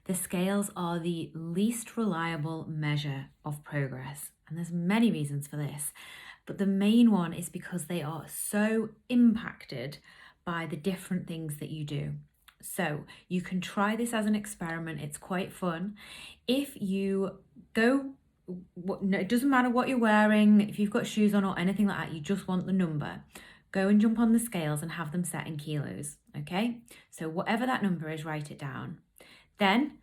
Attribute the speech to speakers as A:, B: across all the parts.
A: the scales are the least reliable measure of progress. And there's many reasons for this, but the main one is because they are so impacted by the different things that you do. So you can try this as an experiment. It's quite fun. If you go, it doesn't matter what you're wearing, if you've got shoes on or anything like that, you just want the number. Go and jump on the scales and have them set in kilos, okay? So whatever that number is, write it down. Then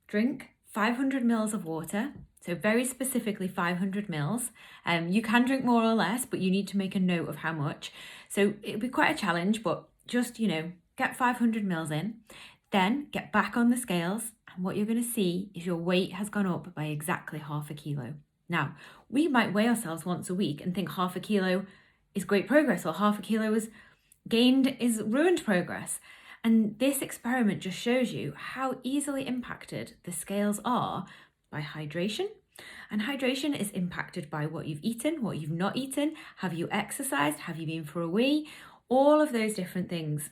A: drink 500 mils of water. So very specifically 500 mils. You can drink more or less, but you need to make a note of how much. So it'll be quite a challenge, but just, get 500 mils in. Then get back on the scales, and what you're going to see is your weight has gone up by exactly half a kilo. Now, we might weigh ourselves once a week and think half a kilo is great progress, or half a kilo is gained is ruined progress. And this experiment just shows you how easily impacted the scales are by hydration. And hydration is impacted by what you've eaten, what you've not eaten, have you exercised, have you been for a wee, all of those different things.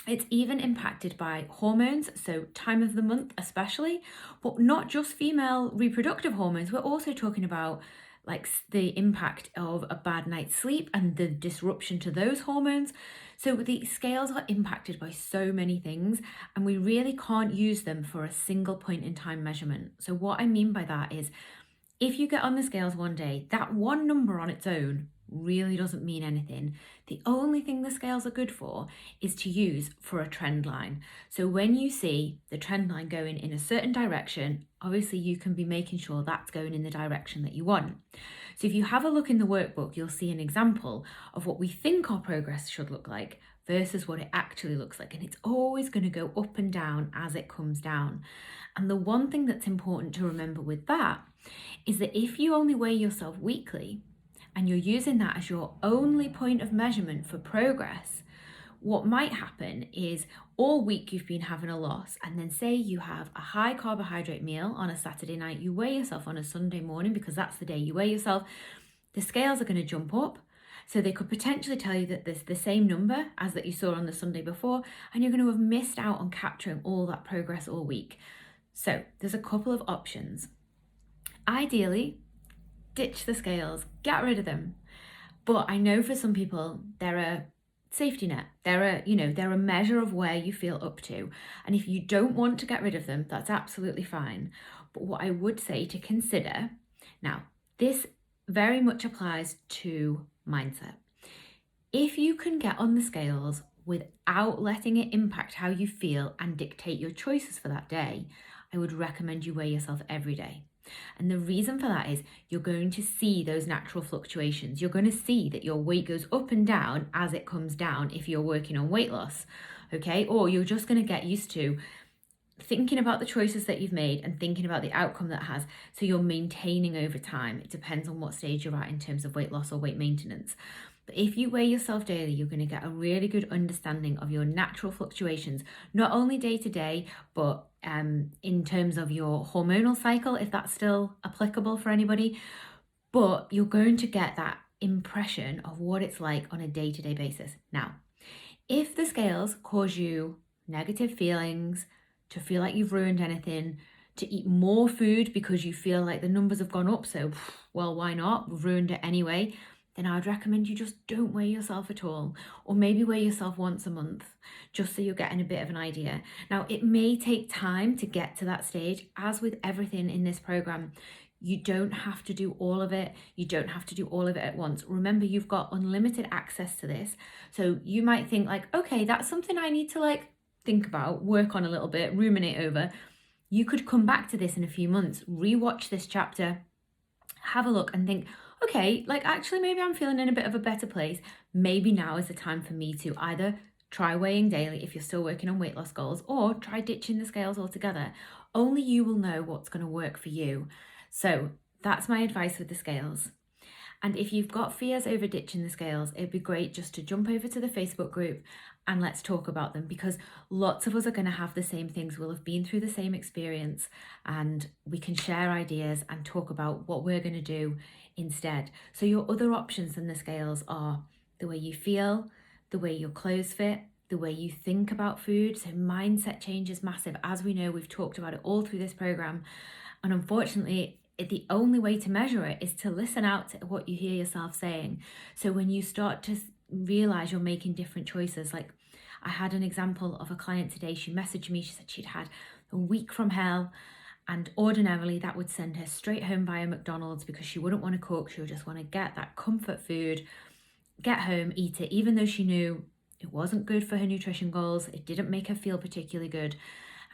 A: It's even impacted by hormones, so time of the month especially, but not just female reproductive hormones. We're also talking about like the impact of a bad night's sleep and the disruption to those hormones. So the scales are impacted by so many things, and we really can't use them for a single point in time measurement. So what I mean by that is, if you get on the scales one day, that one number on its own really doesn't mean anything. The only thing the scales are good for is to use for a trend line. So when you see the trend line going in a certain direction, obviously you can be making sure that's going in the direction that you want. So if you have a look in the workbook, you'll see an example of what we think our progress should look like versus what it actually looks like. And it's always going to go up and down as it comes down. And the one thing that's important to remember with that is that if you only weigh yourself weekly, and you're using that as your only point of measurement for progress, what might happen is all week you've been having a loss, and then say you have a high carbohydrate meal on a Saturday night, you weigh yourself on a Sunday morning because that's the day you weigh yourself, the scales are going to jump up. So they could potentially tell you that there's the same number as that you saw on the Sunday before, and you're going to have missed out on capturing all that progress all week. So there's a couple of options. Ideally, ditch the scales, get rid of them. But I know for some people, they're a safety net. They're a measure of where you feel up to. And if you don't want to get rid of them, that's absolutely fine. But what I would say to consider, now, this very much applies to mindset. If you can get on the scales without letting it impact how you feel and dictate your choices for that day, I would recommend you weigh yourself every day. And the reason for that is you're going to see those natural fluctuations. You're going to see that your weight goes up and down as it comes down if you're working on weight loss, okay? Or you're just going to get used to thinking about the choices that you've made and thinking about the outcome that has. So you're maintaining over time. It depends on what stage you're at in terms of weight loss or weight maintenance. But if you weigh yourself daily, you're going to get a really good understanding of your natural fluctuations, not only day to day, but in terms of your hormonal cycle, if that's still applicable for anybody. But you're going to get that impression of what it's like on a day-to-day basis. Now, if the scales cause you negative feelings, to feel like you've ruined anything, to eat more food because you feel like the numbers have gone up, so, well, why not? We've ruined it anyway. Then I would recommend you just don't weigh yourself at all, or maybe weigh yourself once a month, just so you're getting a bit of an idea. Now, it may take time to get to that stage. As with everything in this program, you don't have to do all of it. You don't have to do all of it at once. Remember, you've got unlimited access to this. So you might think like, okay, that's something I need to think about, work on a little bit, ruminate over. You could come back to this in a few months, rewatch this chapter, have a look and think, okay, actually maybe I'm feeling in a bit of a better place. Maybe now is the time for me to either try weighing daily if you're still working on weight loss goals, or try ditching the scales altogether. Only you will know what's going to work for you. So that's my advice with the scales. And if you've got fears over ditching the scales, it'd be great just to jump over to the Facebook group and let's talk about them, because lots of us are going to have the same things. We'll have been through the same experience, and we can share ideas and talk about what we're going to do instead. So your other options than the scales are the way you feel, the way your clothes fit, the way you think about food. So mindset change is massive. As we know, we've talked about it all through this program. And unfortunately, the only way to measure it is to listen out to what you hear yourself saying. So when you start to realize you're making different choices, like I had an example of a client today. She messaged me, she said she'd had a week from hell, and ordinarily that would send her straight home via McDonald's because she wouldn't want to cook. She would just want to get that comfort food, get home, eat it, even though she knew it wasn't good for her nutrition goals. It didn't make her feel particularly good.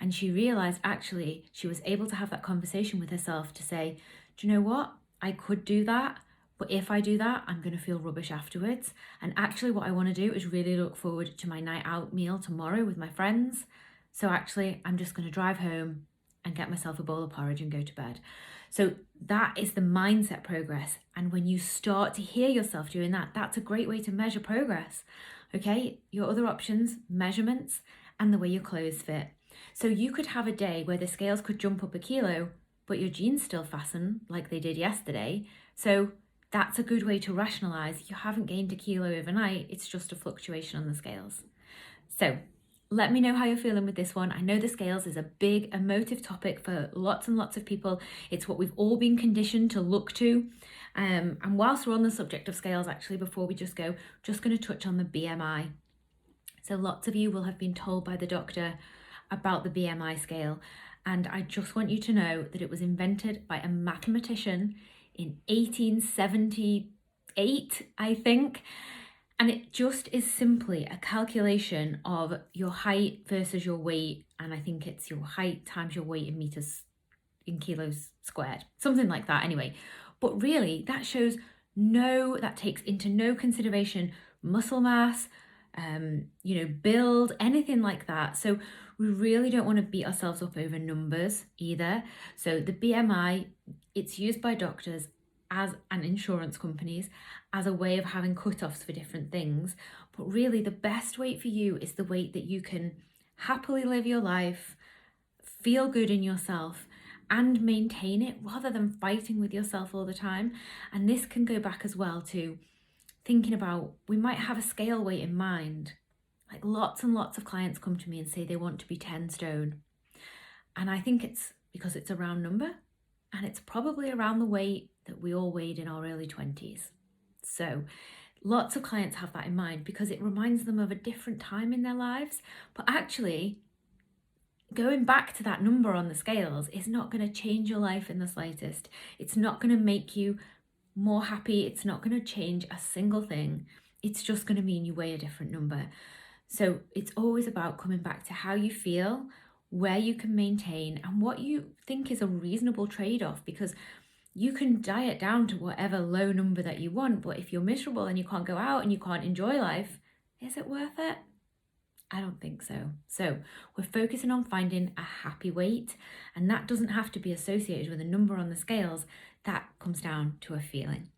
A: And she realized actually she was able to have that conversation with herself to say, do you know what? I could do that, but if I do that, I'm going to feel rubbish afterwards. And actually what I want to do is really look forward to my night out meal tomorrow with my friends. So actually I'm just going to drive home and get myself a bowl of porridge and go to bed. So that is the mindset progress. And when you start to hear yourself doing that, that's a great way to measure progress. Okay, your other options, measurements, and the way your clothes fit. So you could have a day where the scales could jump up a kilo, but your jeans still fasten like they did yesterday. So that's a good way to rationalize you haven't gained a kilo overnight, it's just a fluctuation on the scales. So let me know how you're feeling with this one. I know the scales is a big emotive topic for lots and lots of people. It's what we've all been conditioned to look to. And whilst we're on the subject of scales, actually, before we just go, just going to touch on the BMI. So lots of you will have been told by the doctor about the BMI scale. And I just want you to know that it was invented by a mathematician in 1878, I think. And it just is simply a calculation of your height versus your weight. And I think it's your height times your weight in meters, in kilos squared, something like that anyway. But really that shows that takes into no consideration muscle mass, build, anything like that. So we really don't want to beat ourselves up over numbers either. So the BMI, it's used by doctors and insurance companies as a way of having cutoffs for different things. But really the best weight for you is the weight that you can happily live your life, feel good in yourself, and maintain it rather than fighting with yourself all the time. And this can go back as well to thinking about, we might have a scale weight in mind. Like lots and lots of clients come to me and say they want to be 10 stone. And I think it's because it's a round number, and it's probably around the weight that we all weighed in our early 20s. So lots of clients have that in mind because it reminds them of a different time in their lives. But actually, going back to that number on the scales is not going to change your life in the slightest. It's not going to make you more happy. It's not going to change a single thing. It's just going to mean you weigh a different number. So it's always about coming back to how you feel, where you can maintain, and what you think is a reasonable trade-off, because you can diet down to whatever low number that you want, but if you're miserable and you can't go out and you can't enjoy life, is it worth it? I don't think so. So we're focusing on finding a happy weight, and that doesn't have to be associated with a number on the scales. That comes down to a feeling.